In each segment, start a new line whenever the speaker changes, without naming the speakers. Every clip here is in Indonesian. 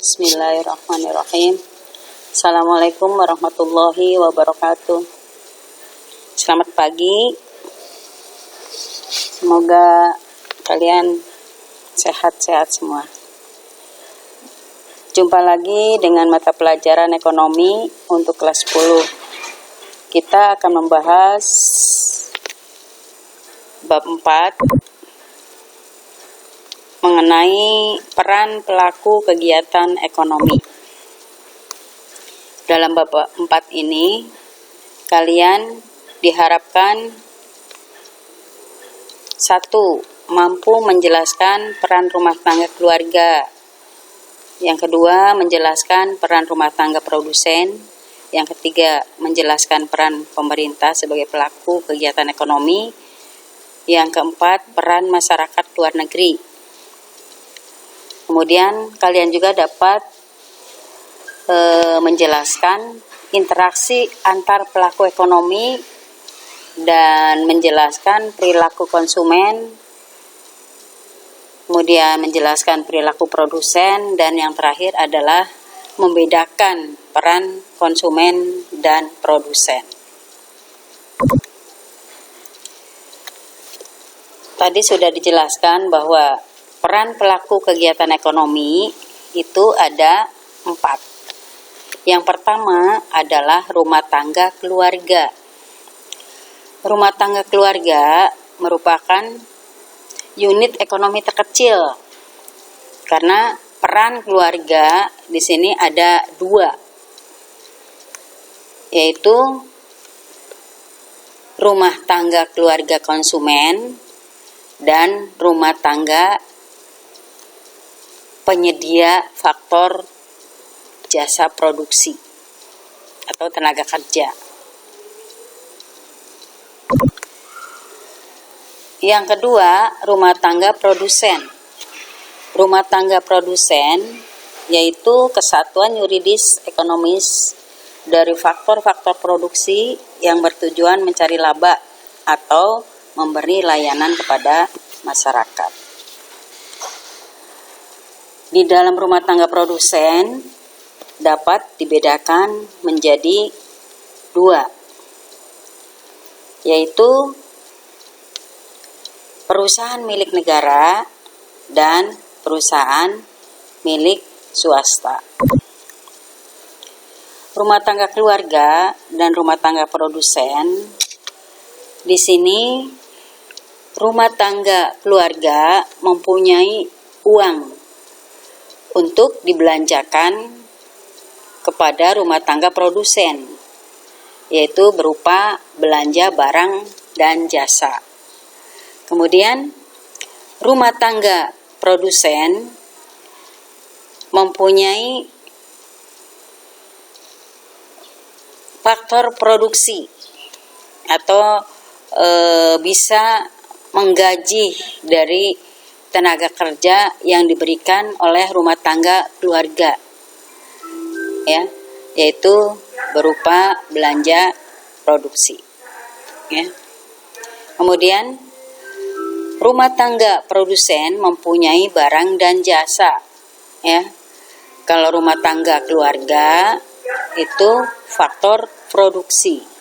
Bismillahirrahmanirrahim. Assalamualaikum warahmatullahi wabarakatuh. Selamat pagi. Semoga kalian sehat-sehat semua. Jumpa lagi dengan mata pelajaran ekonomi untuk kelas 10. Kita akan membahas bab 4 mengenai peran pelaku kegiatan ekonomi. Dalam bab 4 ini, kalian diharapkan 1. Mampu menjelaskan peran rumah tangga keluarga. Yang kedua, menjelaskan peran rumah tangga produsen. Yang ketiga, menjelaskan peran pemerintah sebagai pelaku kegiatan ekonomi. Yang keempat, peran masyarakat luar negeri. Kemudian kalian juga dapat menjelaskan interaksi antar pelaku ekonomi dan menjelaskan perilaku konsumen, kemudian menjelaskan perilaku produsen, dan yang terakhir adalah membedakan peran konsumen dan produsen. Tadi sudah dijelaskan bahwa peran pelaku kegiatan ekonomi itu ada 4. Yang pertama adalah rumah tangga keluarga. Rumah tangga keluarga merupakan unit ekonomi terkecil karena peran keluarga di sini ada 2, yaitu rumah tangga keluarga konsumen dan rumah tangga penyedia faktor jasa produksi atau tenaga kerja. Yang kedua, rumah tangga produsen. Rumah tangga produsen yaitu kesatuan yuridis ekonomis dari faktor-faktor produksi yang bertujuan mencari laba atau memberi layanan kepada masyarakat. Di dalam rumah tangga produsen dapat dibedakan menjadi 2, yaitu perusahaan milik negara dan perusahaan milik swasta. Rumah tangga keluarga dan rumah tangga produsen, di sini rumah tangga keluarga mempunyai uang untuk dibelanjakan kepada rumah tangga produsen, yaitu berupa belanja barang dan jasa. Kemudian rumah tangga produsen mempunyai faktor produksi atau bisa menggaji dari tenaga kerja yang diberikan oleh rumah tangga keluarga, ya, yaitu berupa belanja produksi, ya. Kemudian rumah tangga produsen mempunyai barang dan jasa, ya. Kalau rumah tangga keluarga itu faktor produksi.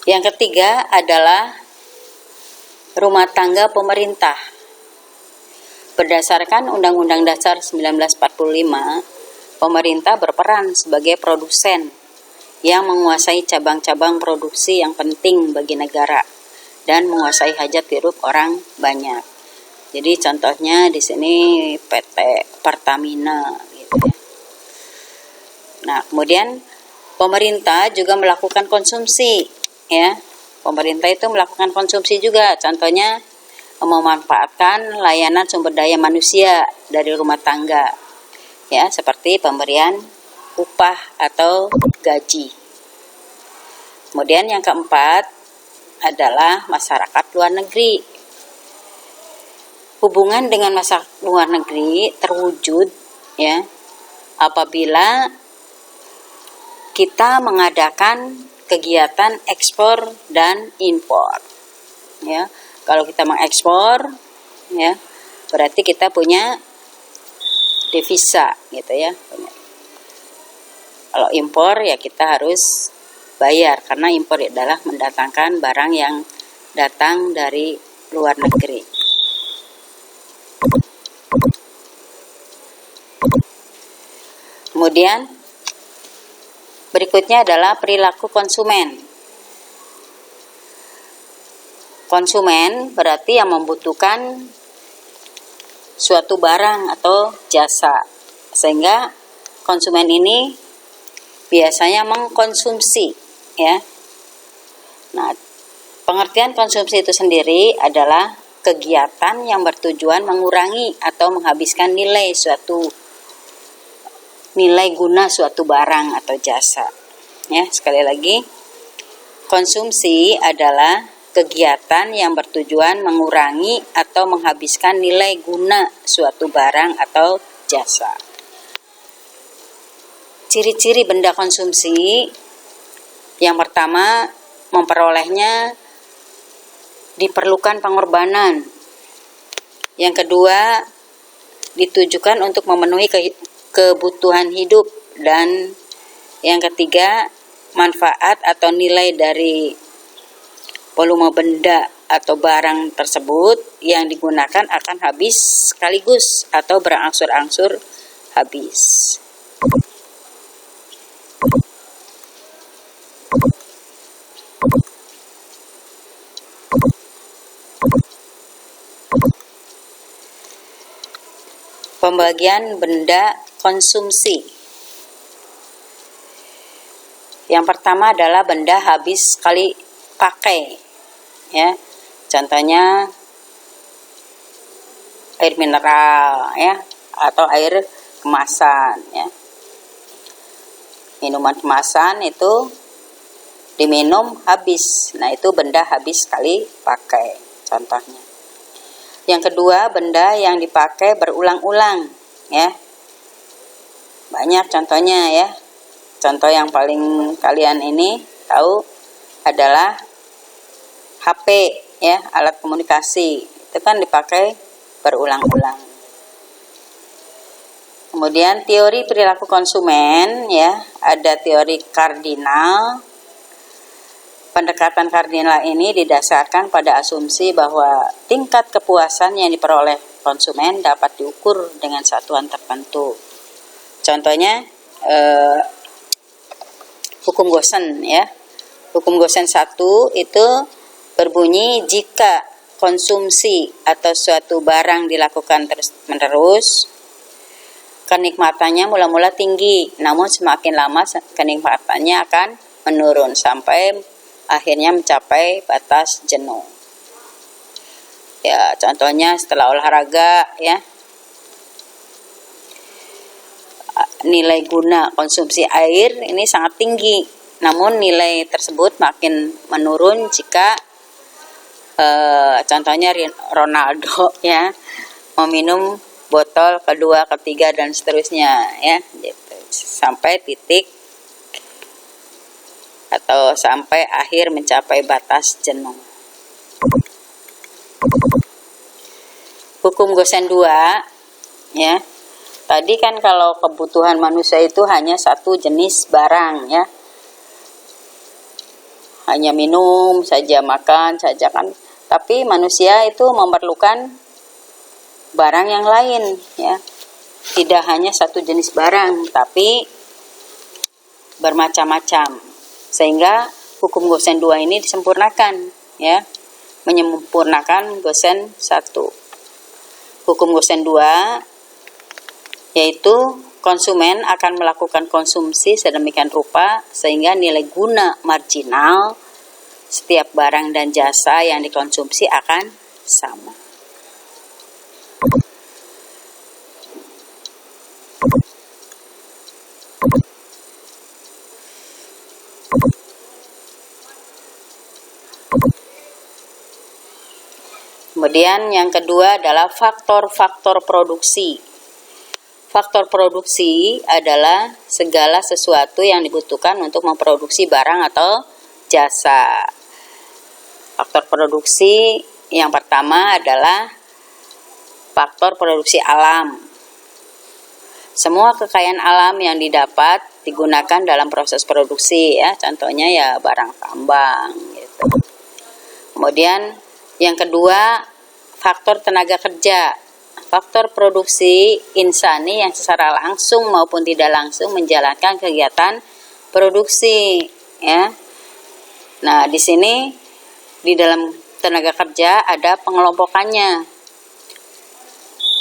Yang ketiga adalah rumah tangga pemerintah. Berdasarkan Undang-Undang Dasar 1945, pemerintah berperan sebagai produsen yang menguasai cabang-cabang produksi yang penting bagi negara dan menguasai hajat hidup orang banyak. Jadi contohnya di sini PT Pertamina gitu ya. Nah, kemudian pemerintah juga melakukan konsumsi, ya. Pemerintah itu melakukan konsumsi juga, contohnya memanfaatkan layanan sumber daya manusia dari rumah tangga, ya, seperti pemberian upah atau gaji. Kemudian yang keempat adalah masyarakat luar negeri. Hubungan dengan masyarakat luar negeri terwujud, ya, apabila kita mengadakan kegiatan ekspor dan impor. ya. Kalau kita mengekspor, ya, berarti kita punya devisa, gitu ya. Kalau impor ya kita harus bayar, karena impor adalah mendatangkan barang yang datang dari luar negeri. Kemudian berikutnya adalah perilaku konsumen. Konsumen berarti yang membutuhkan suatu barang atau jasa, sehingga konsumen ini biasanya mengkonsumsi, ya. Nah, pengertian konsumsi itu sendiri adalah kegiatan yang bertujuan mengurangi atau menghabiskan nilai guna suatu barang atau jasa. Ya, sekali lagi, konsumsi adalah kegiatan yang bertujuan mengurangi atau menghabiskan nilai guna suatu barang atau jasa. Ciri-ciri benda konsumsi, yang pertama, memperolehnya diperlukan pengorbanan. Yang kedua, ditujukan untuk memenuhi kebutuhan hidup. Dan yang ketiga, manfaat atau nilai dari volume benda atau barang tersebut yang digunakan akan habis sekaligus atau berangsur-angsur habis. Pembagian benda konsumsi. Yang pertama adalah benda habis sekali pakai, ya. Contohnya air mineral, ya, atau air kemasan, ya. Minuman kemasan itu diminum habis. Nah, itu benda habis sekali pakai, contohnya. Yang kedua, benda yang dipakai berulang-ulang, ya. Banyak contohnya, ya. Contoh yang paling kalian ini tahu adalah HP, ya, alat komunikasi. Itu kan dipakai berulang-ulang. Kemudian teori perilaku konsumen, ya, ada teori kardinal. Pendekatan kardinal ini didasarkan pada asumsi bahwa tingkat kepuasan yang diperoleh konsumen dapat diukur dengan satuan tertentu. Contohnya hukum Gosen, ya. Hukum Gosen 1 itu berbunyi jika konsumsi atau suatu barang dilakukan terus-menerus, kenikmatannya mula-mula tinggi, namun semakin lama kenikmatannya akan menurun sampai akhirnya mencapai batas jenuh. Ya, contohnya setelah olahraga, ya, nilai guna konsumsi air ini sangat tinggi, namun nilai tersebut makin menurun jika contohnya Ronaldo, ya, meminum botol kedua, ketiga, dan seterusnya, ya, gitu, sampai titik atau sampai akhir mencapai batas jenuh. Hukum Gosen 2, ya. Tadi kan kalau kebutuhan manusia itu hanya satu jenis barang, ya. Hanya minum saja, makan saja kan. Tapi manusia itu memerlukan barang yang lain, ya. Tidak hanya satu jenis barang, tapi bermacam-macam. Sehingga hukum Gosen 2 ini disempurnakan, ya, menyempurnakan Gosen 1. Hukum Gosen 2 yaitu konsumen akan melakukan konsumsi sedemikian rupa sehingga nilai guna marginal setiap barang dan jasa yang dikonsumsi akan sama. Kemudian yang kedua adalah faktor-faktor produksi. Faktor produksi adalah segala sesuatu yang dibutuhkan untuk memproduksi barang atau jasa. Faktor produksi yang pertama adalah faktor produksi alam. Semua kekayaan alam yang didapat digunakan dalam proses produksi ya, contohnya ya barang tambang gitu. Kemudian yang kedua, faktor tenaga kerja. Faktor produksi insani yang secara langsung maupun tidak langsung menjalankan kegiatan produksi ya. Nah, di sini di dalam tenaga kerja ada pengelompokannya.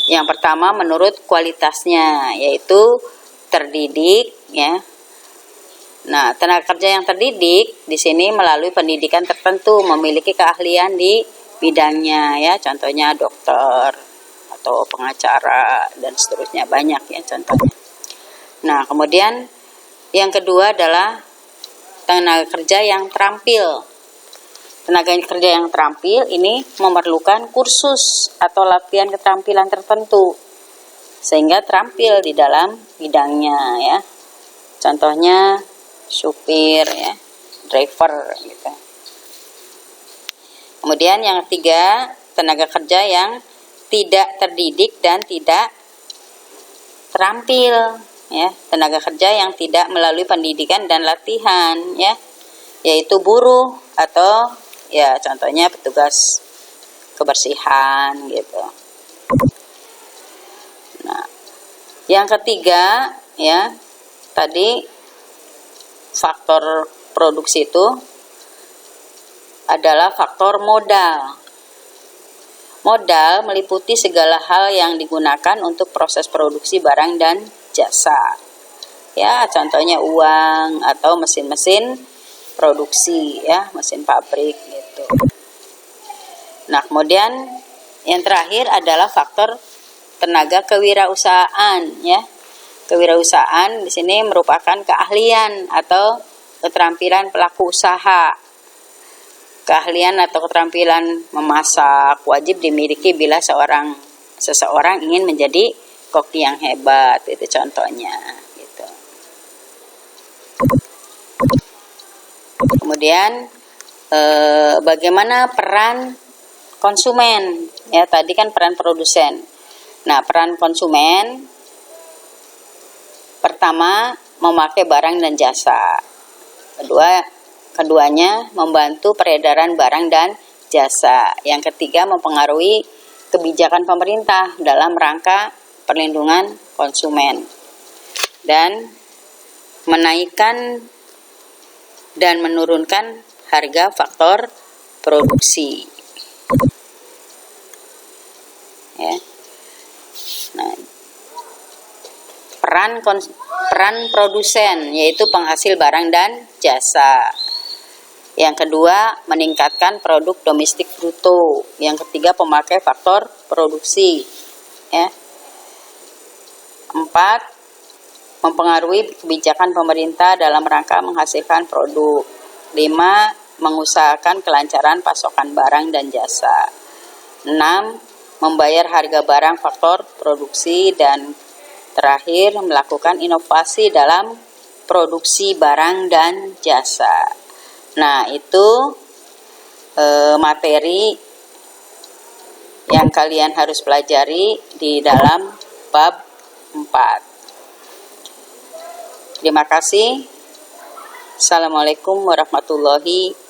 Yang pertama menurut kualitasnya, yaitu terdidik ya. Nah, tenaga kerja yang terdidik di sini melalui pendidikan tertentu, memiliki keahlian di bidangnya ya, contohnya dokter atau pengacara dan seterusnya, banyak ya contohnya. Nah, kemudian yang kedua adalah tenaga kerja yang terampil. Tenaga kerja yang terampil ini memerlukan kursus atau latihan keterampilan tertentu sehingga terampil di dalam bidangnya ya. Contohnya supir ya, driver gitu. Kemudian yang ketiga, tenaga kerja yang tidak terdidik dan tidak terampil ya, tenaga kerja yang tidak melalui pendidikan dan latihan ya, yaitu buruh atau ya contohnya petugas kebersihan gitu. Nah, yang ketiga ya, tadi faktor produksi itu adalah faktor modal. Modal meliputi segala hal yang digunakan untuk proses produksi barang dan jasa. Ya, contohnya uang atau mesin-mesin produksi ya, mesin pabrik gitu. Nah, kemudian yang terakhir adalah faktor tenaga kewirausahaan ya. Kewirausahaan di sini merupakan keahlian atau keterampilan pelaku usaha. Keahlian atau keterampilan memasak wajib dimiliki bila seseorang ingin menjadi koki yang hebat, itu contohnya gitu. Kemudian bagaimana peran konsumen ya, tadi kan peran produsen. Nah, peran konsumen pertama memakai barang dan jasa. Keduanya membantu peredaran barang dan jasa. Yang ketiga mempengaruhi kebijakan pemerintah dalam rangka perlindungan konsumen dan menaikkan dan menurunkan harga faktor produksi. Ya. Nah, peran produsen yaitu penghasil barang dan jasa. Yang kedua, meningkatkan produk domestik bruto. Yang ketiga, pemakai faktor produksi. Ya. 4, mempengaruhi kebijakan pemerintah dalam rangka menghasilkan produk. 5, mengusahakan kelancaran pasokan barang dan jasa. 6, membayar harga barang faktor produksi. Dan terakhir, melakukan inovasi dalam produksi barang dan jasa. Nah, itu materi yang kalian harus pelajari di dalam bab 4. Terima kasih. Assalamualaikum warahmatullahi wabarakatuh.